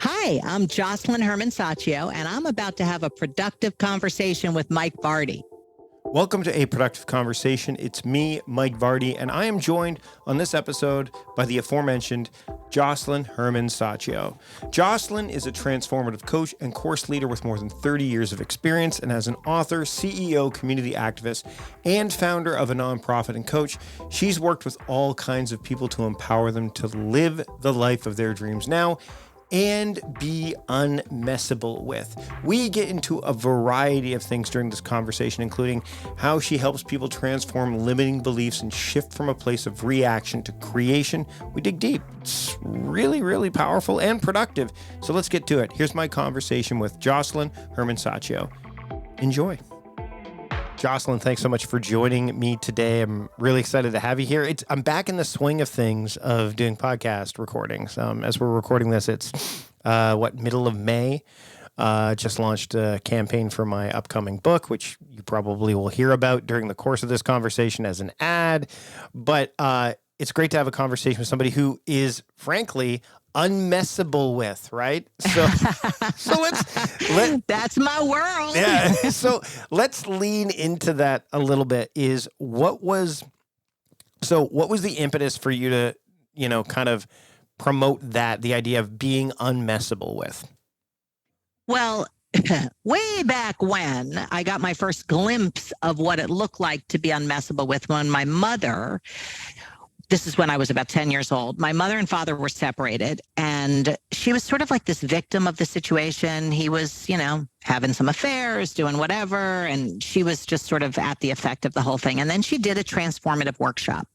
Hi, I'm Josselyne Herman Saccio, and I'm about to have a productive conversation with Mike Vardy. Welcome to A Productive Conversation. It's me, Mike Vardy, and I am joined on this episode by the aforementioned Josselyne Herman Saccio. Josselyne is a transformative coach and course leader with more than 30 years of experience, and as an author, CEO, community activist, and founder of a nonprofit and coach, she's worked with all kinds of people to empower them to live the life of their dreams now and be unmessable with. We get into a variety of things during this conversation, including how she helps people transform limiting beliefs and shift from a place of reaction to creation. We dig deep. It's really, really powerful and productive. So let's get to it. Here's my conversation with Josselyne Herman Saccio. Enjoy. Josselyne, thanks so much for joining me today. I'm really excited to have you here. I'm back in the swing of things of doing podcast recordings. As we're recording this, it's middle of May. Just launched a campaign for my upcoming book, which you probably will hear about during the course of this conversation as an ad. But it's great to have a conversation with somebody who is, frankly, unmessable with, right? So That's my world. Yeah. So let's lean into that a little bit. What was the impetus for you to, kind of promote the idea of being unmessable with? Well, way back when I got my first glimpse of what it looked like to be unmessable with, when my mother, this is when I was about 10 years old. My mother and father were separated, and she was sort of like this victim of the situation. He was, having some affairs, doing whatever, and she was just sort of at the effect of the whole thing. And then she did a transformative workshop,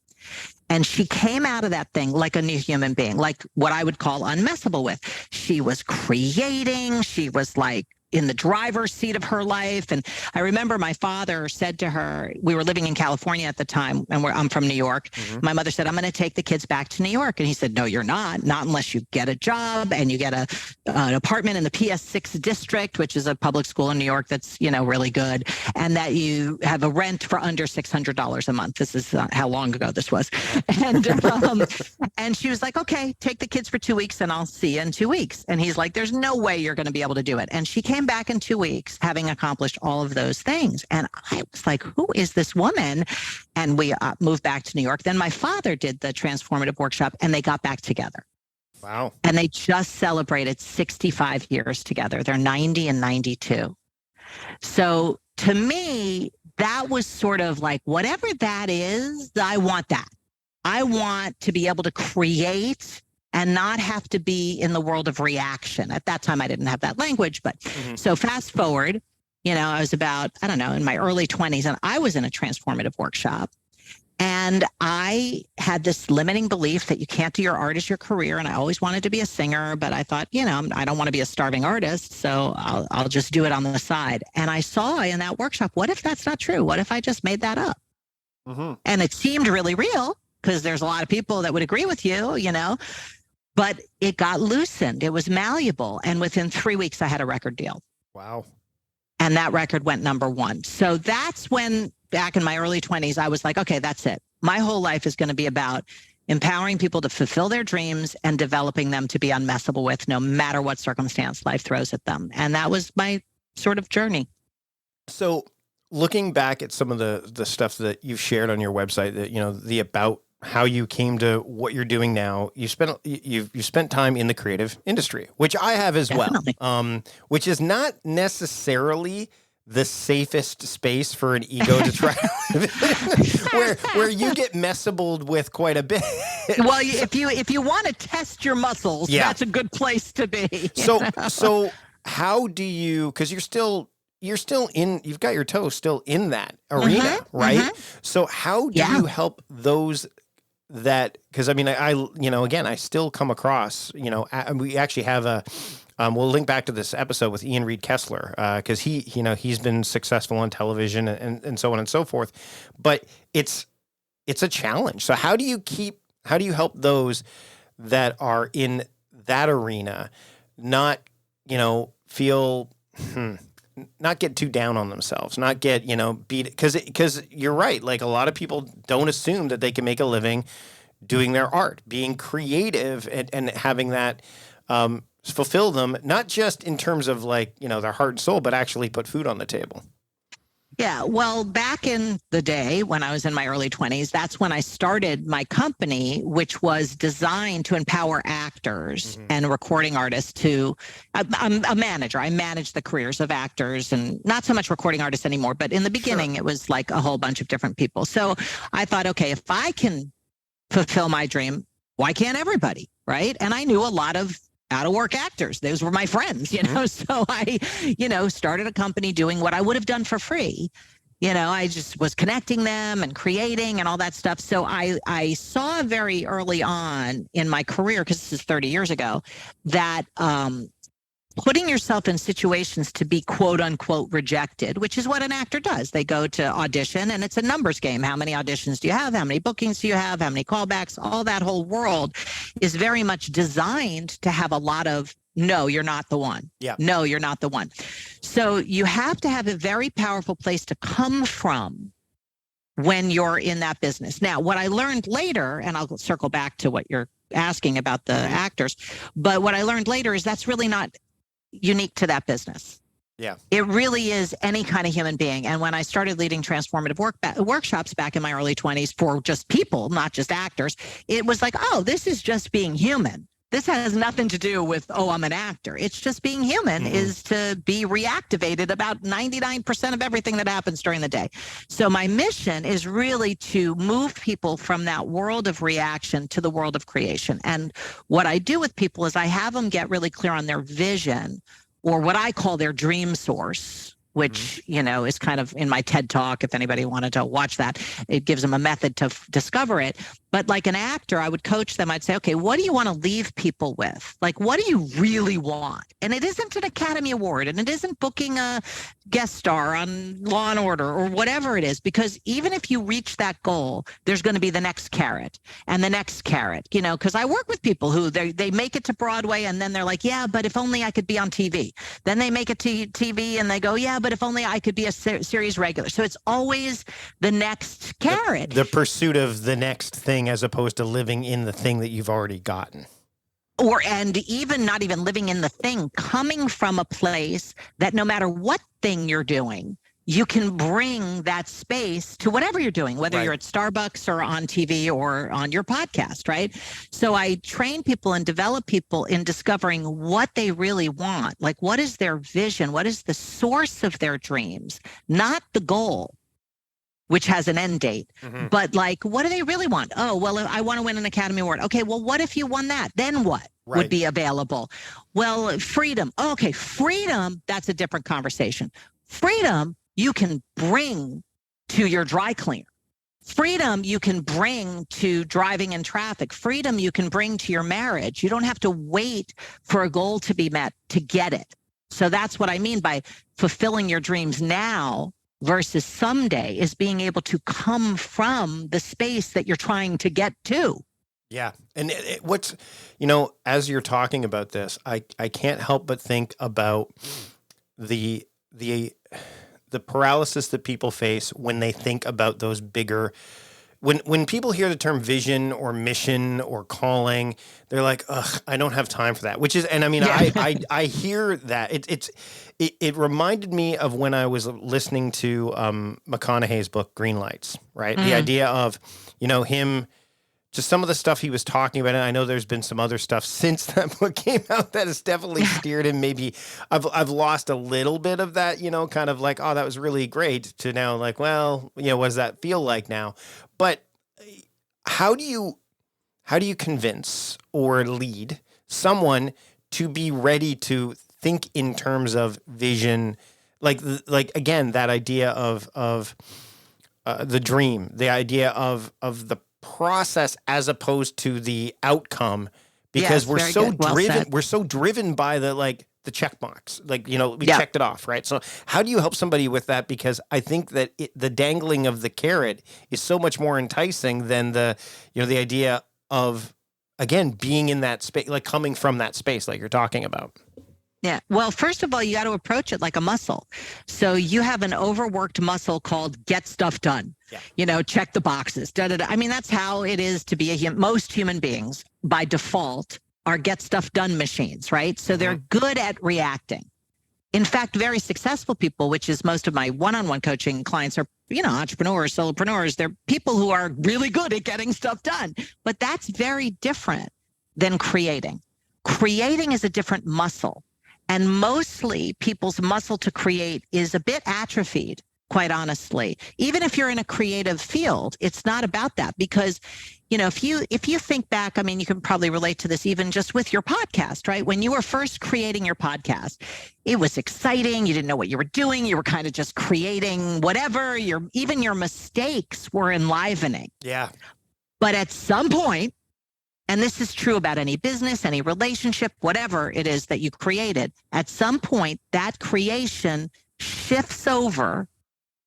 and she came out of that thing like a new human being, like what I would call unmessable with. She was creating. She was like in the driver's seat of her life. And I remember my father said to her, we were living in California at the time, and I'm from New York. Mm-hmm. My mother said, I'm going to take the kids back to New York. And he said, no, you're not unless you get a job and you get an apartment in the PS6 district, which is a public school in New York that's, really good, and that you have a rent for under $600 a month. This is how long ago this was. And, and she was like, okay, take the kids for 2 weeks and I'll see you in 2 weeks. And he's like, there's no way you're going to be able to do it. And she came back in 2 weeks having accomplished all of those things. And I was like, who is this woman? And we moved back to New York. Then my father did the transformative workshop, and they got back together. Wow. And they just celebrated 65 years together. They're 90 and 92. So to me, that was sort of like, whatever that is, I want that. I want to be able to create and not have to be in the world of reaction. At that time, I didn't have that language, but So fast forward, I was about, in my early 20s, and I was in a transformative workshop. And I had this limiting belief that you can't do your art as your career. And I always wanted to be a singer, but I thought, I don't want to be a starving artist, so I'll just do it on the side. And I saw in that workshop, what if that's not true? What if I just made that up? Mm-hmm. And it seemed really real, because there's a lot of people that would agree with you, but it got loosened. It was malleable. And within 3 weeks, I had a record deal. Wow. And that record went number one. So that's when, back in my early 20s, I was like, okay, that's it. My whole life is going to be about empowering people to fulfill their dreams and developing them to be unmessable with, no matter what circumstance life throws at them. And that was my sort of journey. So looking back at some of the stuff that you've shared on your website, that, the about how you came to what you're doing now, you've spent time in the creative industry, which I have as Definitely. Well, which is not necessarily the safest space for an ego to try where you get messabled with quite a bit. Well, if you want to test your muscles, That's a good place to be. So how do you, because you've got your toe still in that arena, right? Mm-hmm. So how do you help those that, because I still come across, we actually have we'll link back to this episode with Ian Reed Kessler, because he's been successful on television and so on and so forth, but it's a challenge. So how do you help those that are in that arena not, feel, not get too down on themselves, not get, beat, because you're right. Like, a lot of people don't assume that they can make a living doing their art, being creative and having that fulfill them, not just in terms of like, their heart and soul, but actually put food on the table? Yeah, well, back in the day when I was in my early 20s, that's when I started my company, which was designed to empower actors and recording artists to, I'm a manager. I manage the careers of actors and not so much recording artists anymore. But in the beginning, It was like a whole bunch of different people. So I thought, okay, if I can fulfill my dream, why can't everybody? Right. And I knew a lot of out of work actors. Those were my friends, So I, started a company doing what I would have done for free. I just was connecting them and creating and all that stuff. So I saw very early on in my career, because this is 30 years ago, that putting yourself in situations to be quote unquote rejected, which is what an actor does. They go to audition and it's a numbers game. How many auditions do you have? How many bookings do you have? How many callbacks? All that whole world is very much designed to have a lot of, no, you're not the one. Yeah. No, you're not the one. So you have to have a very powerful place to come from when you're in that business. Now, what I learned later, and I'll circle back to what you're asking about the actors, but what I learned later is that's really not unique to that business. Yeah. It really is any kind of human being. And when I started leading transformative workshops back in my early 20s for just people, not just actors, it was like, oh, this is just being human. This has nothing to do with, oh, I'm an actor. It's just being human is to be reactivated about 99% of everything that happens during the day. So my mission is really to move people from that world of reaction to the world of creation. And what I do with people is I have them get really clear on their vision, or what I call their dream source, which, is kind of in my TED Talk. If anybody wanted to watch that, it gives them a method to discover it. But like an actor, I would coach them. I'd say, okay, what do you want to leave people with? Like, what do you really want? And it isn't an Academy Award, and it isn't booking a guest star on Law and Order or whatever it is, because even if you reach that goal, there's going to be the next carrot and the next carrot, because I work with people who they make it to Broadway and then they're like, yeah, but if only I could be on TV. Then they make it to TV and they go, yeah, but if only I could be a series regular. So it's always the next carrot. The pursuit of the next thing, as opposed to living in the thing that you've already gotten. And even not even living in the thing, coming from a place that no matter what thing you're doing, you can bring that space to whatever you're doing, whether you're at Starbucks or on TV or on your podcast, right? So I train people and develop people in discovering what they really want. Like, what is their vision? What is the source of their dreams? Not the goal, which has an end date. But like, what do they really want? Oh, well, I want to win an Academy Award. Okay, well, what if you won that? Then what would be available? Well, freedom. Okay, freedom, that's a different conversation. Freedom, you can bring to your dry cleaner. Freedom, you can bring to driving in traffic. Freedom, you can bring to your marriage. You don't have to wait for a goal to be met to get it. So that's what I mean by fulfilling your dreams now versus someday, is being able to come from the space that you're trying to get to. Yeah. And what's, as you're talking about this, I can't help but think about the paralysis that people face when they think about those bigger, when people hear the term vision or mission or calling, they're like, ugh, I don't have time for that, which is, and I mean, I hear that it reminded me of when I was listening to McConaughey's book, Green Lights, right? The idea of, him, just some of the stuff he was talking about. And I know there's been some other stuff since that book came out that has definitely steered him. Maybe I've lost a little bit of that, kind of like, oh, that was really great, to now like, well, what does that feel like now? But how do you convince or lead someone to be ready to think in terms of vision, like again, that idea of the dream, the idea of the process as opposed to the outcome, because we're so driven, we're so driven by the check box, we checked it off, right? So how do you help somebody with that? Because I think that the dangling of the carrot is so much more enticing than the idea of, again, being in that space, like coming from that space, like you're talking about. Yeah. Well, first of all, you got to approach it like a muscle. So you have an overworked muscle called get stuff done. Yeah. Check the boxes. I mean, that's how it is to be most human beings by default are get stuff done machines, right? So they're good at reacting. In fact, very successful people, which is most of my one-on-one coaching clients, are, entrepreneurs, solopreneurs. They're people who are really good at getting stuff done. But that's very different than creating. Creating is a different muscle. And mostly people's muscle to create is a bit atrophied, quite honestly. Even if you're in a creative field, it's not about that, because if you think back, you can probably relate to this even just with your podcast, right? When you were first creating your podcast, it was exciting. You didn't know what you were doing. You were kind of just creating whatever. Even your mistakes were enlivening. Yeah. But at some point, and this is true about any business, any relationship, whatever it is that you created, at some point, that creation shifts over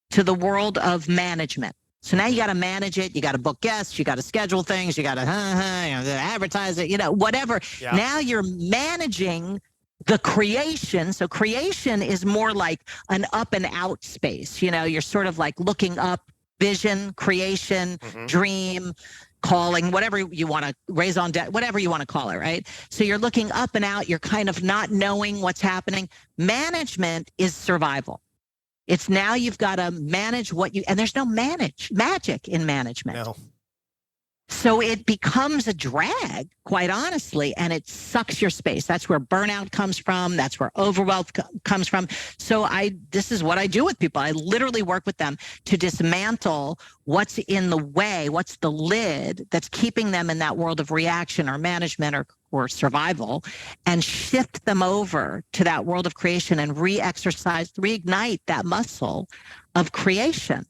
to the world of management. So now you got to manage it. You got to book guests. You got to schedule things. You got to advertise it, whatever. Yeah. Now you're managing the creation. So creation is more like an up and out space. You're sort of like looking up, vision, creation, dream, calling, whatever you want to raison d'etre, whatever you want to call it, right? So you're looking up and out. You're kind of not knowing what's happening. Management is survival. It's now you've got to manage and there's no magic in management. No. So it becomes a drag, quite honestly, and it sucks your space. That's where burnout comes from. That's where overwhelm comes from. So this is what I do with people. I literally work with them to dismantle what's in the way, what's the lid that's keeping them in that world of reaction or management or survival, and shift them over to that world of creation and reignite that muscle of creation.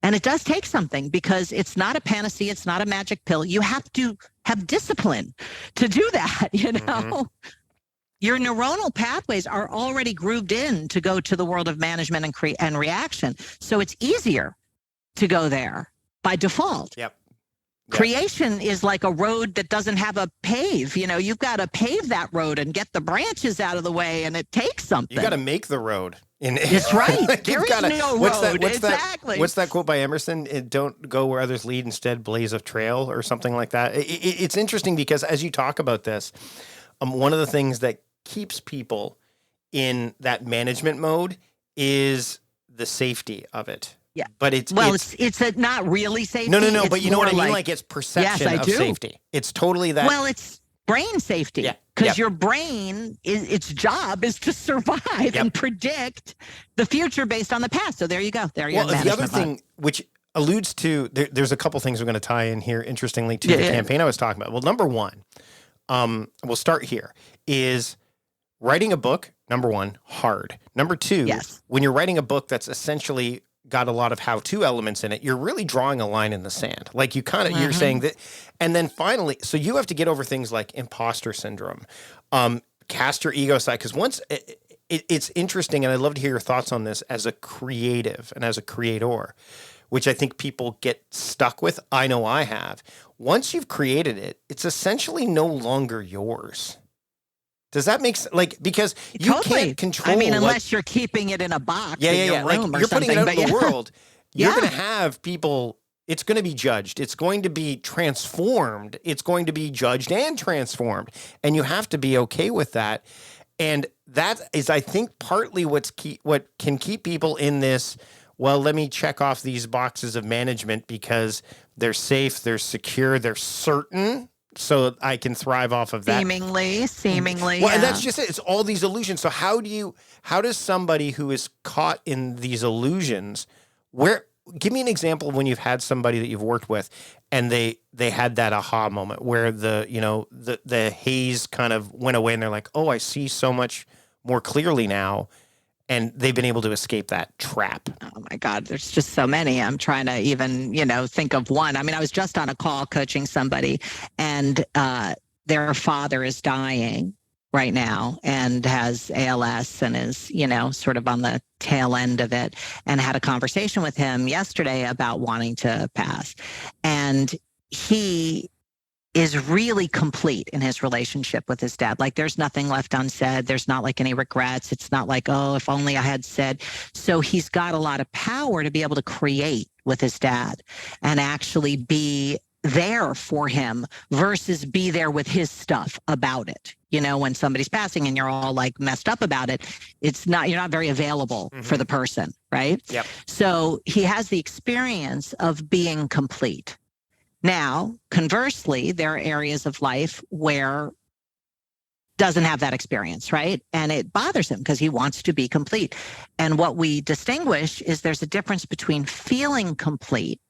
And it does take something, because it's not a panacea. It's not a magic pill. You have to have discipline to do that, Your neuronal pathways are already grooved in to go to the world of management and reaction. So it's easier to go there by default. Yep. Creation is like a road that doesn't have a pave. You've got to pave that road and get the branches out of the way, and it takes something. You got to make the road. That's right. Like there is no road. Exactly. What's that quote by Emerson? Don't go where others lead, instead blaze a trail, or something like that. It's interesting because as you talk about this, one of the things that keeps people in that management mode is the safety of it. Yeah. But it's not really safety. No. It's but you know what I mean? Like it's perception of safety. It's totally that. Well, it's brain safety. Yeah. Because your brain, its job is to survive and predict the future based on the past. So there you go. There you go. Well, the other thing, which alludes to, there's a couple things we're going to tie in here, interestingly, to the campaign I was talking about. Well, number one, we'll start here, is writing a book, number one, hard. Number two, when you're writing a book that's essentially got a lot of how-to elements in it, you're really drawing a line in the sand. Like you're saying that, and then finally, so you have to get over things like imposter syndrome, cast your ego aside. Because once it's interesting, and I'd love to hear your thoughts on this as a creative and as a creator, which I think people get stuck with. I know I have. Once you've created it, it's essentially no longer yours. Does that make sense? Like, because you can't control. Unless you're keeping it in a box in your room or you're something. Putting it out in the world. You're going to have people, it's going to be judged. It's going to be transformed. It's going to be judged and transformed. And you have to be okay with that. And that is, I think, partly what can keep people in this, well, let me check off these boxes of management because they're safe, they're secure, they're certain. So I can thrive off of that. Seemingly. Well, and that's just it. It's all these illusions. So how does somebody who is caught in these illusions, give me an example of when you've had somebody that you've worked with and they had that aha moment where the haze kind of went away and they're like, oh, I see so much more clearly now. And they've been able to escape that trap. Oh my God, there's just so many. I'm trying to even, think of one. I was just on a call coaching somebody and their father is dying right now and has ALS and is, sort of on the tail end of it, and had a conversation with him yesterday about wanting to pass. And he is really complete in his relationship with his dad. Like there's nothing left unsaid. There's not like any regrets. It's not like, oh, if only I had said. So he's got a lot of power to be able to create with his dad and actually be there for him versus be there with his stuff about it. You know, when somebody's passing and you're all like messed up about it, you're not very available for the person, right? Yep. So he has the experience of being complete. Now, conversely, there are areas of life where doesn't have that experience, right? And it bothers him because he wants to be complete. And what we distinguish is there's a difference between feeling complete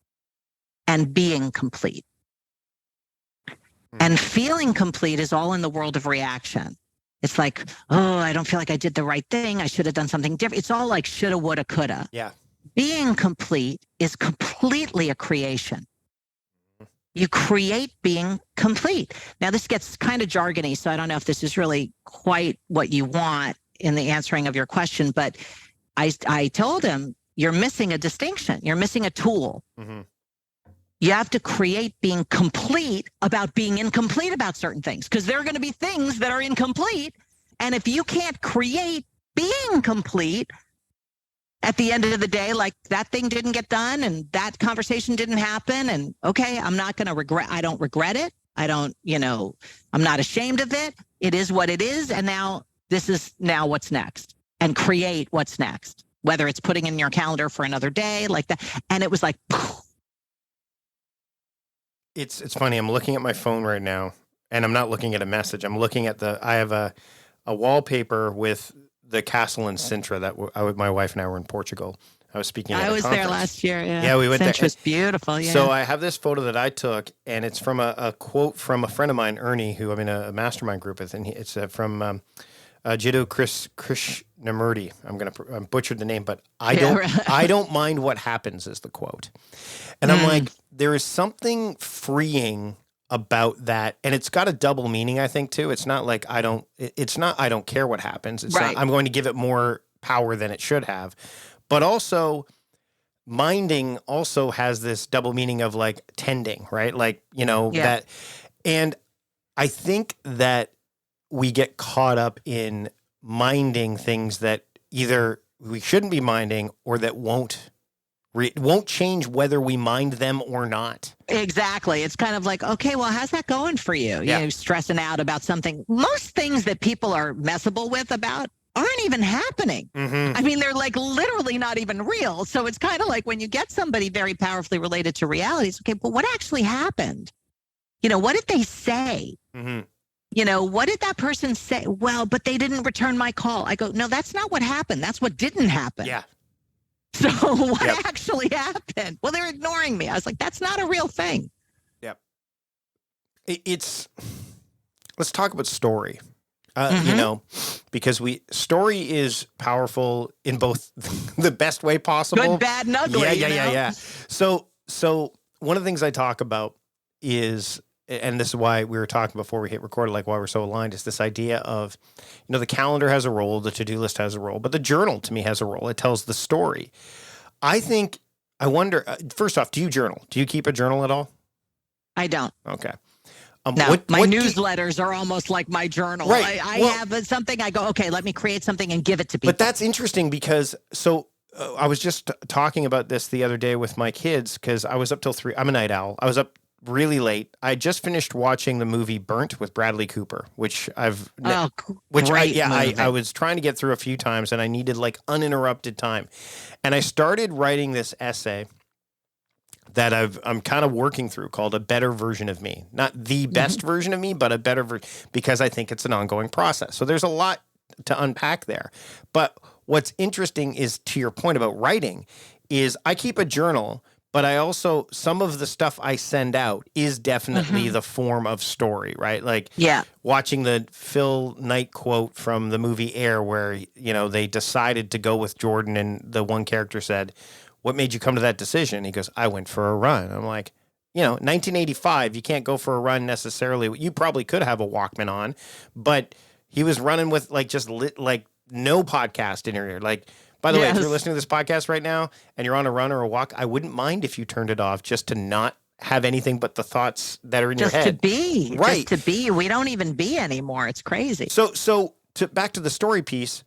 and being complete. And feeling complete is all in the world of reaction. It's like, oh, I don't feel like I did the right thing. I should have done something different. It's all like shoulda, woulda, coulda. Yeah. Being complete is completely a creation. You create being complete. Now, this gets kind of jargony, so I don't know if this is really quite what you want in the answering of your question, but I told him, you're missing a distinction. You're missing a tool. Mm-hmm. You have to create being complete about being incomplete about certain things, because there are going to be things that are incomplete. And if you can't create being complete, at the end of the day, like that thing didn't get done and that conversation didn't happen. And okay, I'm not going to regret. I don't regret it. I don't, I'm not ashamed of it. It is what it is. And now this is now what's next, and create what's next, whether it's putting in your calendar for another day like that. And it was like, poof. It's funny. I'm looking at my phone right now and I'm not looking at a message. I'm looking at I have a wallpaper with the castle in Sintra that my wife and I were in Portugal. I was speaking at I a was conference. there last year. Yeah, yeah, we went there. Sintra's beautiful. Yeah. So I have this photo that I took, and it's from a quote from a friend of mine, Ernie, who I'm in a mastermind group with, and it's from Jiddu Krishnamurti. I'm butchered the name, but I don't mind what happens is the quote, and I'm like, there is something freeing about that, and it's got a double meaning, I think, too. It's not like I don't care what happens. It's right. not, I'm going to give it more power than it should have, but also minding also has this double meaning of like tending, right? Like, that, and I think that we get caught up in minding things that either we shouldn't be minding or that won't change whether we mind them or not. Exactly. It's kind of like, okay, well, how's that going for you? Yeah. You know, stressing out about something. Most things that people are messable with about aren't even happening. Mm-hmm. I mean, they're like literally not even real. So it's kind of like when you get somebody very powerfully related to reality, it's okay, but what actually happened? What did they say? Mm-hmm. What did that person say? Well, but they didn't return my call. I go, no, that's not what happened. That's what didn't happen. Yeah. So what actually happened? Well, they're ignoring me. I was like, that's not a real thing. Yep. Let's talk about story. Because story is powerful in both the best way possible. Good, bad, and ugly. Yeah. So one of the things I talk about is, and this is why we were talking before we hit record, like why we're so aligned, is this idea of, the calendar has a role, the to-do list has a role, but the journal to me has a role. It tells the story. I wonder, first off, do you journal? Do you keep a journal at all? I don't. Okay. No, my newsletters are almost like my journal. Right. I have something, I go, okay, let me create something and give it to people. But that's interesting because, I was just talking about this the other day with my kids because I was up till 3. I'm a night owl. I was up really late. I just finished watching the movie Burnt with Bradley Cooper, which I was trying to get through a few times and I needed like uninterrupted time. And I started writing this essay that I'm kind of working through called A Better Version of Me. Not the best version of me, but a better version, because I think it's an ongoing process. So there's a lot to unpack there. But what's interesting is, to your point about writing, is I keep a journal, but I also, some of the stuff I send out is definitely the form of story, right? Like watching the Phil Knight quote from the movie Air where, they decided to go with Jordan and the one character said, "What made you come to that decision?" He goes, "I went for a run." I'm like, 1985, you can't go for a run necessarily. You probably could have a Walkman on, but he was running with like just no podcast in your ear. Like, by the way, if you're listening to this podcast right now and you're on a run or a walk, I wouldn't mind if you turned it off just to not have anything but the thoughts that are in your head. Just to be. Right. Just to be. We don't even be anymore. It's crazy. So back to the story piece.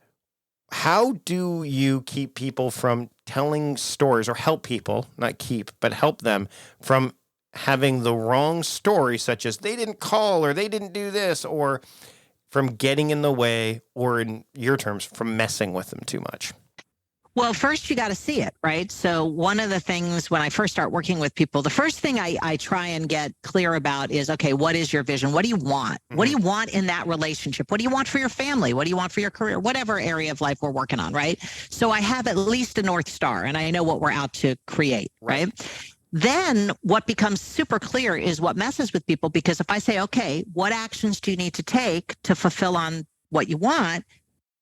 How do you keep people from telling stories, or help people, not keep, but help them from having the wrong story, such as they didn't call or they didn't do this, or from getting in the way, or in your terms, from messing with them too much? Well, first you got to see it, right? So one of the things when I first start working with people, the first thing I try and get clear about is, okay, what is your vision? What do you want? What do you want in that relationship? What do you want for your family? What do you want for your career? Whatever area of life we're working on, right? So I have at least a North Star and I know what we're out to create, right? Then what becomes super clear is what messes with people, because if I say, okay, what actions do you need to take to fulfill on what you want?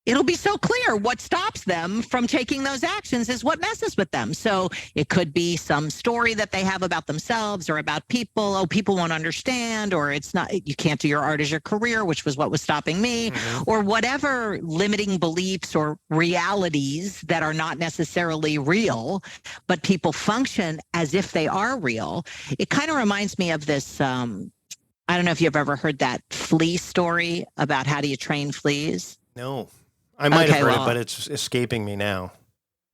It'll be so clear what stops them from taking those actions is what messes with them. So it could be some story that they have about themselves or about people. Oh, people won't understand, or it's not, you can't do your art as your career, which was what was stopping me, or whatever limiting beliefs or realities that are not necessarily real, but people function as if they are real. It kind of reminds me of this, I don't know if you've ever heard that flea story about how do you train fleas? No. I might have heard it, but it's escaping me now.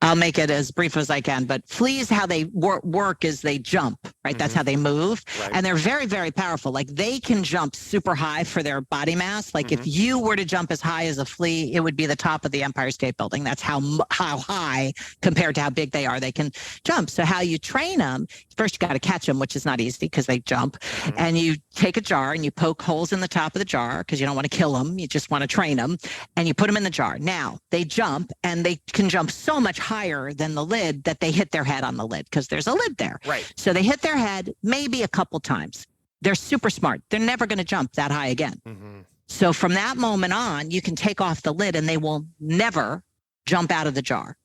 I'll make it as brief as I can. But fleas, how they work is they jump, right? That's how they move. Right. And they're very, very powerful. Like they can jump super high for their body mass. Like if you were to jump as high as a flea, it would be the top of the Empire State Building. That's how high compared to how big they are, they can jump. So how you train them, first you got to catch them, which is not easy because they jump. And you take a jar and you poke holes in the top of the jar because you don't want to kill them. You just want to train them. And you put them in the jar. Now they jump and they can jump so much higher than the lid that they hit their head on the lid because there's a lid there. Right. So they hit their head maybe a couple times. They're super smart. They're never going to jump that high again. So from that moment on, you can take off the lid and they will never jump out of the jar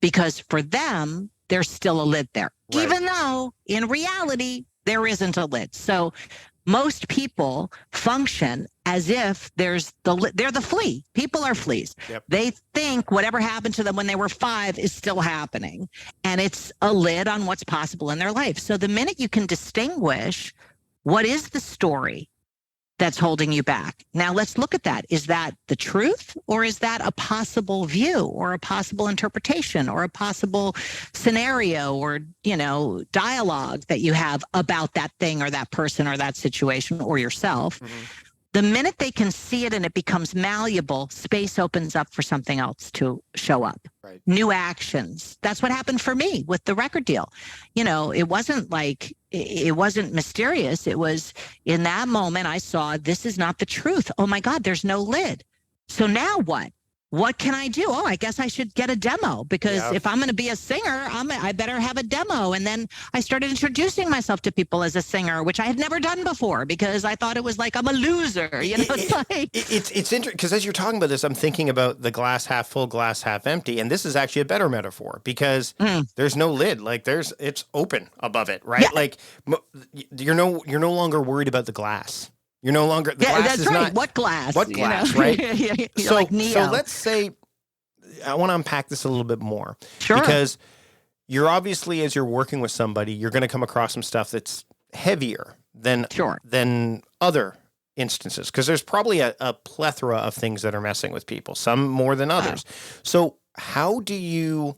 because for them, there's still a lid there, even though in reality, there isn't a lid. So most people function as if they're the flea. People are fleas. They think whatever happened to them when they were 5 is still happening. And it's a lid on what's possible in their life. So the minute you can distinguish what is the story that's holding you back. Now let's look at that. Is that the truth or is that a possible view or a possible interpretation or a possible scenario or, dialogue that you have about that thing or that person or that situation or yourself? The minute they can see it and it becomes malleable, space opens up for something else to show up. New actions. That's what happened for me with the record deal. It wasn't mysterious. It was in that moment I saw this is not the truth. Oh my God, there's no lid. So now what? What can I do? Oh, I guess I should get a demo because if I'm going to be a singer, I better have a demo. And then I started introducing myself to people as a singer, which I had never done before because I thought it was like I'm a loser. It's interesting because as you're talking about this, I'm thinking about the glass half full, glass half empty, and this is actually a better metaphor because there's no lid. Like it's open above it, right? Yeah. Like you're no longer worried about the glass. You're no longer, the glass that's is right. not. What glass? What glass, right? So, like Neo. So let's say, I want to unpack this a little bit more. Sure. Because you're obviously, as you're working with somebody, you're going to come across some stuff that's heavier than other instances. Because there's probably a plethora of things that are messing with people, some more than others. So how do you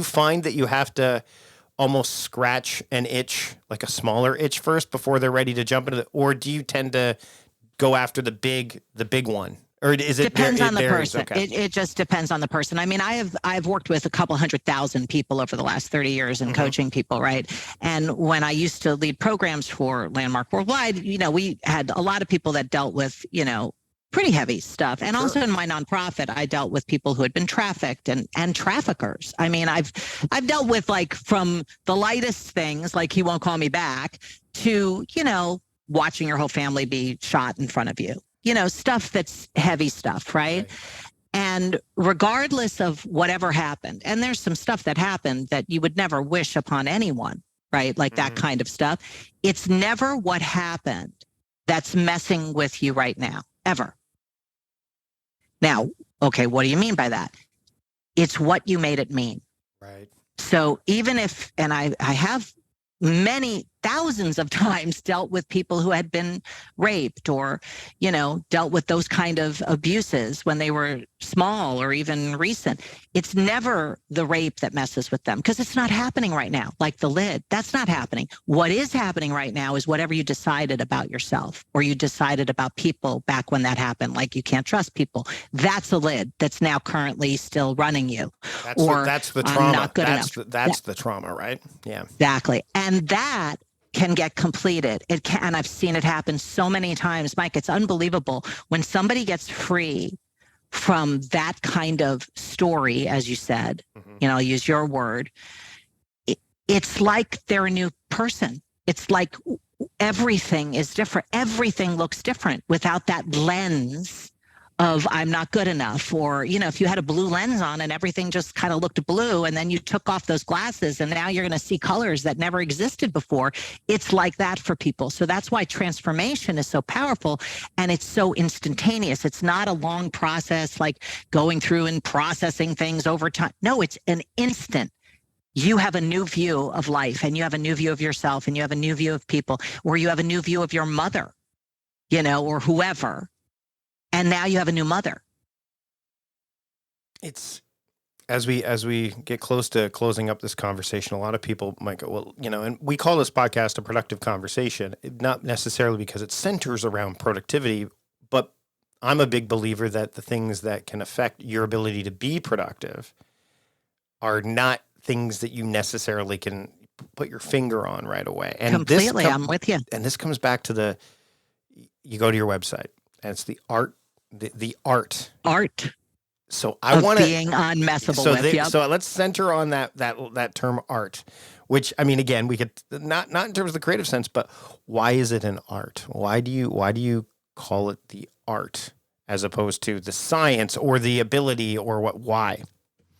find that you have to almost scratch an itch, like a smaller itch first before they're ready to jump into or do you tend to go after the big one? Or is it depends on the varies? person? Okay. It just depends on the person. I mean, I've worked with a couple 100,000 people over the last 30 years and coaching people, right? And when I used to lead programs for Landmark Worldwide, we had a lot of people that dealt with, pretty heavy stuff. And also in my nonprofit, I dealt with people who had been trafficked and traffickers. I mean, I've dealt with like from the lightest things, like he won't call me back, to, watching your whole family be shot in front of you, stuff that's heavy stuff, right? And regardless of whatever happened, and there's some stuff that happened that you would never wish upon anyone, right? Like that kind of stuff. It's never what happened that's messing with you right now, ever. Now, okay, what do you mean by that? It's what you made it mean. Right. So even if, and I have many thousands of times dealt with people who had been raped or, dealt with those kind of abuses when they were small or even recent. It's never the rape that messes with them because it's not happening right now. Like the lid, that's not happening. What is happening right now is whatever you decided about yourself or you decided about people back when that happened, like you can't trust people. That's a lid that's now currently still running you. That's the trauma. I'm not good enough. That's the trauma, right? Yeah. Exactly. And that can get completed. It can, and I've seen it happen so many times, Mike. It's unbelievable when somebody gets free from that kind of story, as you said. I'll use your word. It's like they're a new person. It's like everything is different. Everything looks different without that lens of I'm not good enough, or, if you had a blue lens on and everything just kind of looked blue and then you took off those glasses and now you're going to see colors that never existed before. It's like that for people. So that's why transformation is so powerful and it's so instantaneous. It's not a long process like going through and processing things over time. No, it's an instant. You have a new view of life and you have a new view of yourself and you have a new view of people, or you have a new view of your mother, or whoever. And now you have a new mother. It's as we get close to closing up this conversation, a lot of people might go, well, and we call this podcast a productive conversation, not necessarily because it centers around productivity, but I'm a big believer that the things that can affect your ability to be productive are not things that you necessarily can put your finger on right away. And completely, I'm with you. And this comes back to you go to your website and it's the art. The art. So I want to being unmessable with. So let's center on that term art, which I mean, again, we could not in terms of the creative sense, but why is it an art? Why do you call it the art as opposed to the science or the ability or what? Why?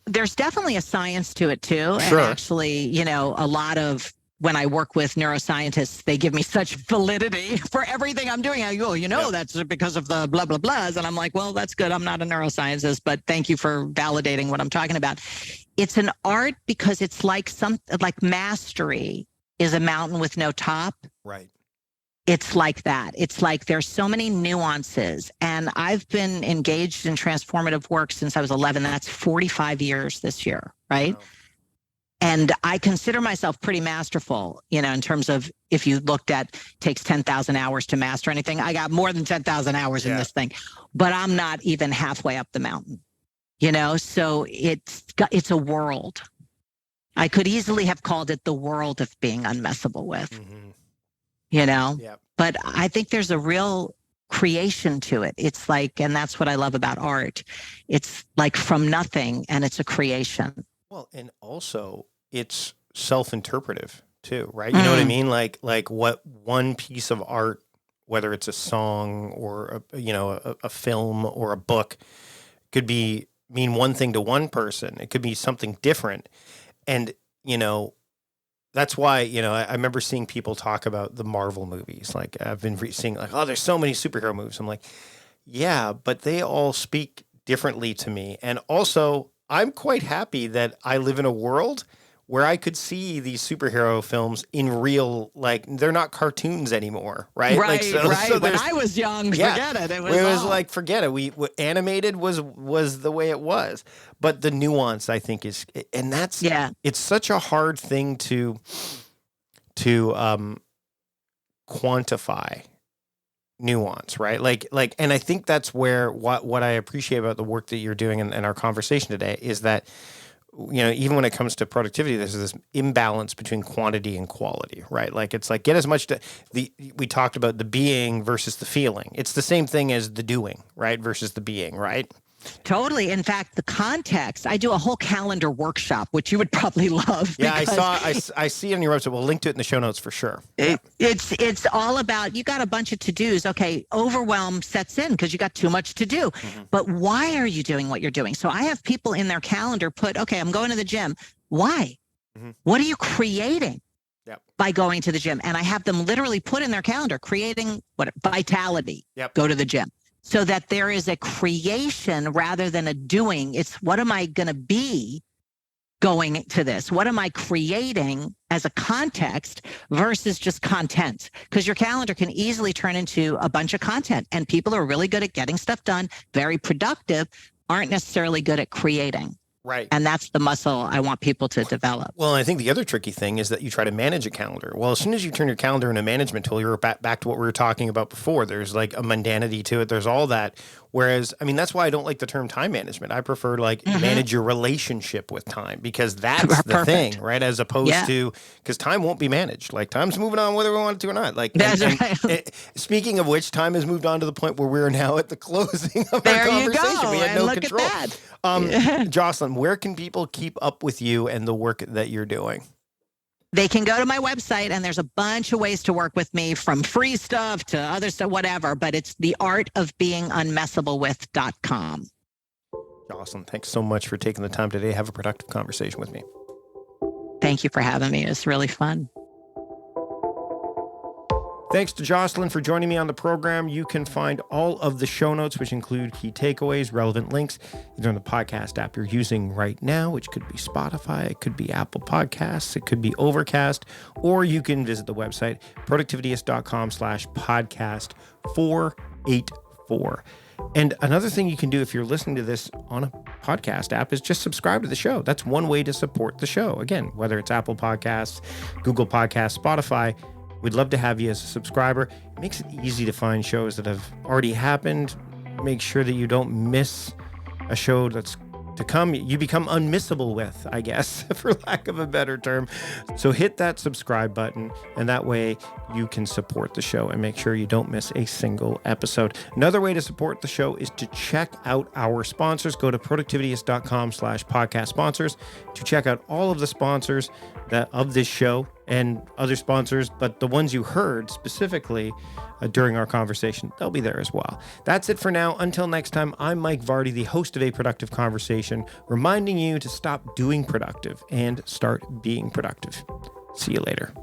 There's definitely a science to it too, sure. And actually, a lot of. When I work with neuroscientists, they give me such validity for everything I'm doing. I go, that's because of the blah, blah, blahs. And I'm like, well, that's good. I'm not a neuroscientist, but thank you for validating what I'm talking about. It's an art because it's like mastery is a mountain with no top. Right. It's like that. It's like there's so many nuances. And I've been engaged in transformative work since I was 11. That's 45 years this year, right? Wow. And I consider myself pretty masterful, in terms of if you looked at takes 10,000 hours to master anything. I got more than 10,000 hours in this thing, but I'm not even halfway up the mountain, so it's a world. I could easily have called it the world of being unmessable with, but I think there's a real creation to it. It's like, and that's what I love about art. It's like from nothing and it's a creation. Well, and also it's self-interpretive too, right? You know what I mean? Like what one piece of art, whether it's a song or a film or a book, could mean one thing to one person. It could be something different, and that's why I remember seeing people talk about the Marvel movies. Like I've been seeing there's so many superhero movies. I'm like, yeah, but they all speak differently to me, and also. I'm quite happy that I live in a world where I could see these superhero films in real, they're not cartoons anymore, right? Right, right. So when I was young, forget it. It was forget it. Animated was the way it was. But the nuance, I think, is, and that's, it's such a hard thing to quantify. Nuance, right? And I think that's where what I appreciate about the work that you're doing and our conversation today is that, even when it comes to productivity, there's this imbalance between quantity and quality, right? It's like get as much we talked about the being versus the feeling. It's the same thing as the doing, right? Versus the being, right? Totally. In fact, the context, I do a whole calendar workshop, which you would probably love. Yeah, I see it on your website. We'll link to it in the show notes for sure. It's all about, you got a bunch of to-dos. Okay, overwhelm sets in because you got too much to do. Mm-hmm. But why are you doing what you're doing? So I have people in their calendar put, okay, I'm going to the gym. Why? Mm-hmm. What are you creating? By going to the gym? And I have them literally put in their calendar, creating vitality, go to the gym. So that there is a creation rather than a doing. It's what am I going to be going to this? What am I creating as a context versus just content? Because your calendar can easily turn into a bunch of content, and people who are really good at getting stuff done, very productive, aren't necessarily good at creating. Right. And that's the muscle I want people to develop. Well, I think the other tricky thing is that you try to manage a calendar. Well, as soon as you turn your calendar into a management tool, you're back to what we were talking about before. There's like a mundanity to it. There's all that. Whereas, I mean, that's why I don't like the term time management. I prefer like manage your relationship with time, because that's the thing, right? As opposed to, because time won't be managed. Like, time's moving on whether we want it to or not. Like, speaking of which, time has moved on to the point where we're now at the closing of our conversation. We had no control. Josselyne, where can people keep up with you and the work that you're doing? They can go to my website, and there's a bunch of ways to work with me, from free stuff to other stuff, whatever. But it's theartofbeingunmessablewith.com. Josselyne, thanks so much for taking the time today. Have a productive conversation with me. Thank you for having me. It was really fun. Thanks to Josselyne for joining me on the program. You can find all of the show notes, which include key takeaways, relevant links, either on the podcast app you're using right now, which could be Spotify, it could be Apple Podcasts, it could be Overcast, or you can visit the website, productivityist.com/podcast484. And another thing you can do if you're listening to this on a podcast app is just subscribe to the show. That's one way to support the show. Again, whether it's Apple Podcasts, Google Podcasts, Spotify, we'd love to have you as a subscriber. It makes it easy to find shows that have already happened. Make sure that you don't miss a show that's to come. You become unmissable with, I guess, for lack of a better term. So hit that subscribe button, and that way you can support the show and make sure you don't miss a single episode. Another way to support the show is to check out our sponsors. Go to productivityist.com/podcast sponsors to check out all of the sponsors of this show and other sponsors, but the ones you heard specifically during our conversation, they'll be there as well. That's it for now. Until next time, I'm Mike Vardy, the host of A Productive Conversation, reminding you to stop doing productive and start being productive. See you later.